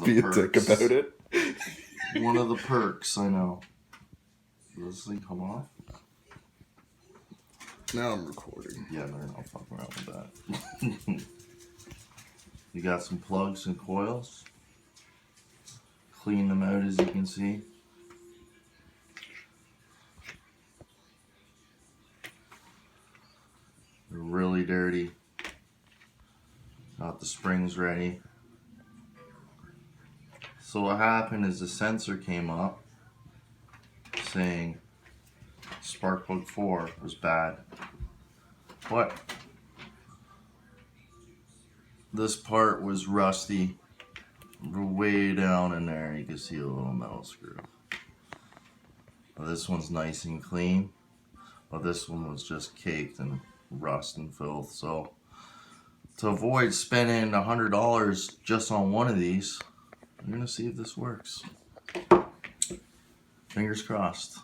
be a dick about it. One of the perks, I know. Does this thing come off? Now I'm recording. Yeah, they're not fucking around with that. You got some plugs and coils. Clean them out as you can see. They're really dirty. Got the springs ready. So what happened is the sensor came up saying spark plug 4 was bad. But this part was rusty. Way down in there you can see a little metal screw. Well, this one's nice and clean. Well, this one was just caked in rust and filth. So to avoid spending $100 just on one of these, I'm gonna see if this works. Fingers crossed.